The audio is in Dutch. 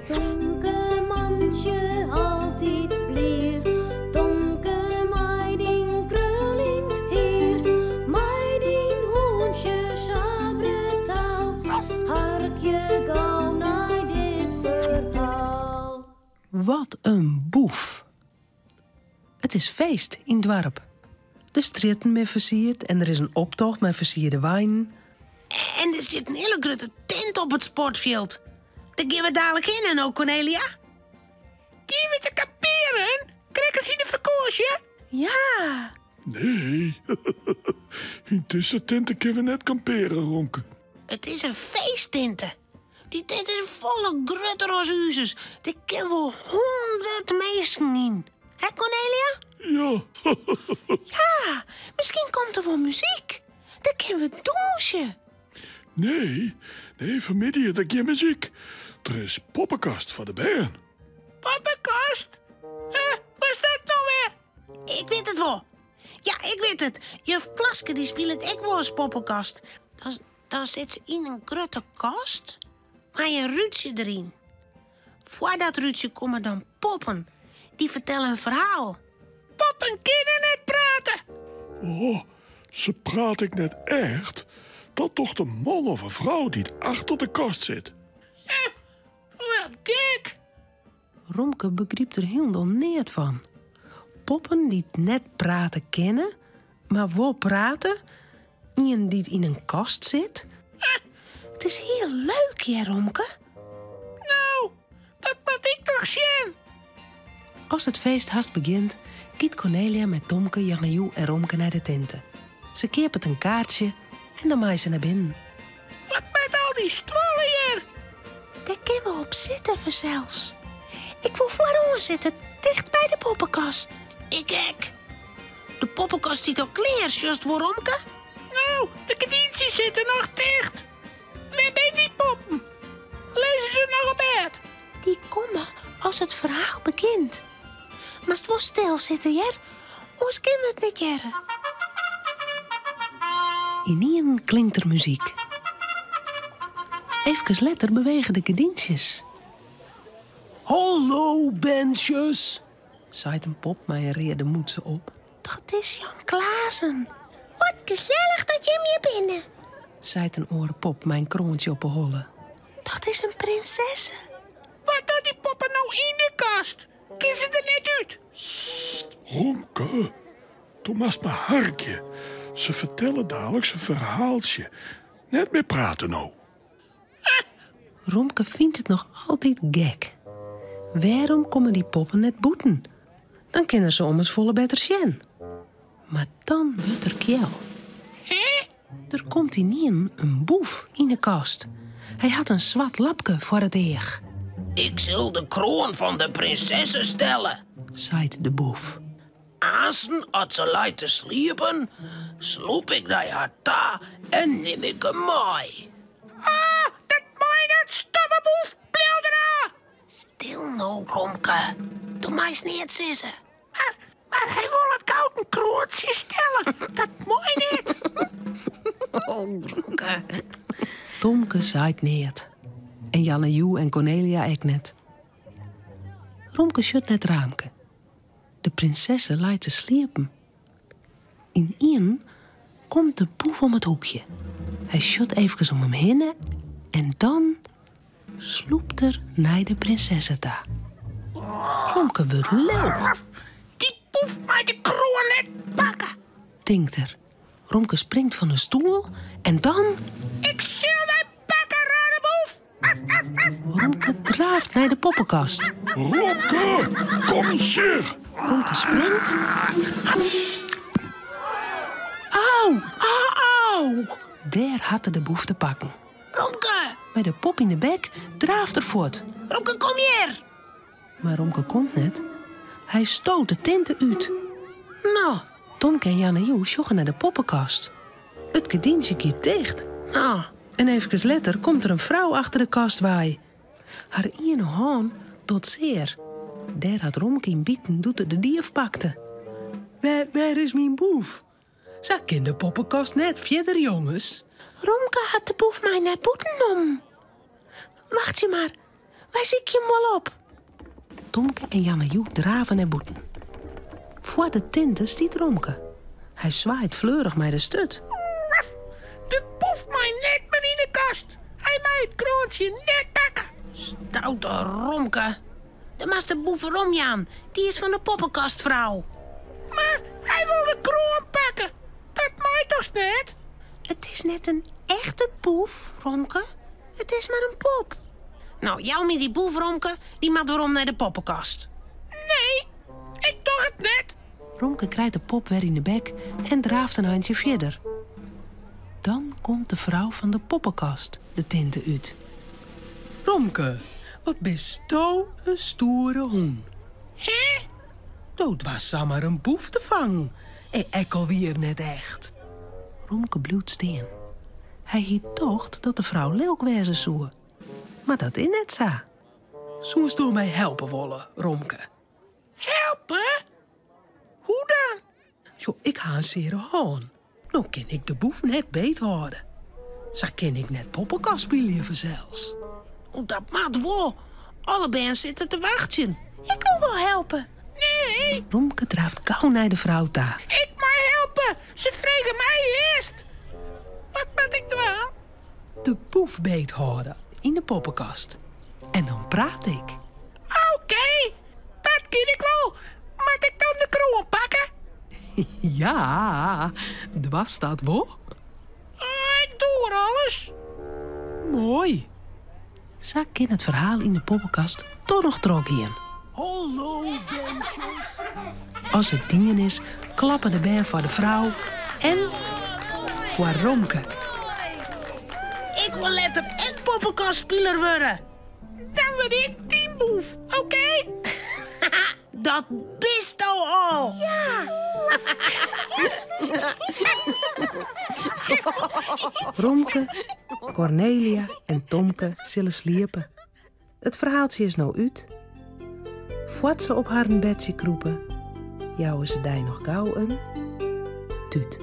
Donker mandje altijd bleer. Donker meiding krulend heer. Meiding hoentje sabretaal. Harkje gauw naar dit verhaal. Wat een boef. Het is feest in het dorp. De stritten met versierd en er is een optocht met versierde wijnen. En er zit een hele grote tent op het sportveld. Daar gaan we dadelijk in en ook, Cornelia. Gaan we te kamperen? Krijgen ze in de vakantie? Ja. Nee, in deze tenten kunnen we net kamperen, Romke. Het is een feesttente. Die tent is volle grote rozeuzes. Daar kunnen we 100 mensen in. Hé, Cornelia? Ja. Ja, misschien komt er wel muziek. Dan kunnen we douchen. Nee, vanmiddag dat geen muziek. Er is poppenkast van de band. Poppenkast? Wat is dat nou weer? Ik weet het wel. Ja, ik weet het. Juf Plaske die speelt ook wel eens poppenkast. Dan zit ze in een grote kast met een ruutje erin. Voor dat ruutje komen dan poppen. Die vertellen een verhaal. Poppen kunnen net praten. Oh, ze praat ik net echt. Dat toch de man of een vrouw die achter de kast zit. Wat gek. Romke begreep er helemaal niet van. Poppen die net praten kennen, maar wel praten. Iemand die in een kast zit. Het is heel leuk, ja, Romke. Nou, dat moet ik toch zien. Als het feest haast begint, kiet Cornelia met Tomke, Jannejoe en Romke naar de tenten. Ze keert een kaartje en dan maaien ze naar binnen. Wat met al die strollen hier? Daar kunnen we op zitten, Verzels. Ik wil voor ons zitten, dicht bij de poppenkast. Ik. De poppenkast ziet al klaar, juist voor Romke. Nou, de kedienties zitten nog dicht. Waar ben die poppen? Lezen ze nog op bed? Die komen als het verhaal begint. Maar het wel stil zitten, Jer. Ons kunnen we het niet jaren. Ineens klinkt er muziek. Even later bewegen de gedientjes. Hallo, bandjes, zei een pop met een reerde moedse op. Dat is Jan Klaassen. Wat gezellig dat je hem hier binnen. Zei een orenpop met een kroontje op een holle. Dat is een prinsesse. Wat doen die poppen nou in de kast? Kies ze er net uit. Romke, Thomas maar harkje. Ze vertellen dadelijk zijn verhaaltje. Net meer praten nou. Romke vindt het nog altijd gek. Waarom komen die poppen net boeten? Dan kunnen ze om het volle beter zien. Maar dan wordt er kjel. Er komt ineens een boef in de kast. Hij had een zwart lapje voor het eeg. Ik zal de kroon van de prinsessen stellen, zei de boef. Azen als ze lijkt te sliepen, sloep ik naar haar ta en neem ik hem mee. Ah, dat mooi dat stomme boef, blijf eraan! Stil nou, Romke. Doe mij eens niet zissen. Maar hij wil het koud een krootje stellen. Dat mooi niet. Oh, Romke. Tomke zaait neer. En Jannejoe en Cornelia ook net. Romke shut net raamke. De prinsessen lijkt te sliepen. In komt de boef om het hoekje. Hij shut even om hem heen en dan sloept er naar de prinsessen ta. Romke wordt leuk. Die boef maakt de kroon net pakken. Denkt er. Romke springt van de stoel en dan... Ik zal dat pakken, rare boef. Romke draaft naar de poppenkast. Romke, kom hier. Romke springt. Auw, auw. Daar had de boef te pakken. Romke. Bij de pop in de bek draaft er voort. Romke, kom hier. Maar Romke komt net. Hij stoot de tenten uit. Nou, Tomke en Jannejoe joggen naar de poppenkast. Het gedientje giet dicht. Nou, En even later komt er een vrouw achter de kast waaien. Haar ene hand tot zeer. Daar had Romke in bieten doet de dief pakte. Waar is mijn boef? Zak in de poppenkast net verder, jongens. Romke had de boef mij naar boeten om. Wacht je maar. Waar zie ik je hem wel op? Tomke en Jannejoe draven naar boeten. Voor de tinte stiet Romke. Hij zwaait fleurig met de stut. De boef mij net maar in de kast. Hij mij het kroontje net pakken. Stoute Romke. De mas de boef erom, Jan. Die is van de poppenkastvrouw. Maar hij wil de kroon pakken. Dat mij toch net? Het is net een echte boef, Romke. Het is maar een pop. Nou, jou met die boef, Romke, die mag weer om naar de poppenkast. Nee, ik doe het net. Romke krijgt de pop weer in de bek en draaft een handje verder. Dan komt de vrouw van de poppenkast de tinte uit. Romke, wat bist jou een stoere hoen. Hè? Dat was zomaar een boef te vangen. En ik alweer net echt. Romke bloedt steen. Hij hiet toch dat de vrouw leuk wezen zou. Maar dat is net zo. Zoest door mij helpen willen, Romke. Helpen? Hoe dan? Zo, ik ga een zere haan. Nou kan ik de boef net beet houden. Zo kan ik net poppenkast spelen zelfs. Oh, dat maakt wel. Alle bands zitten te wachten. Ik wil wel helpen. Nee, Romke draaft gauw naar de vrouw ta. ik mag helpen. Ze vregen mij eerst. Wat moet ik doen? De boef beet houden in de poppenkast. En dan praat ik. Oké, dat kan ik wel. Moet ik dan de kroon pakken? Ja, dwars dat wel. Ik doe er alles. Mooi. Zo kan het verhaal in de poppenkast toch nog trok in. Hallo, bensjes. Als het dien is, klappen de band voor de vrouw en voor Romke. Ik wil letter en poppenkastspeler worden. Dan word ik teamboef, oké? Dat bist al. Ja. Romke, Cornelia en Tomke zullen sliepen. Het verhaaltje is nou uit. Voort ze op haar bedje kroepen, jou is het dij nog gauw een tuut.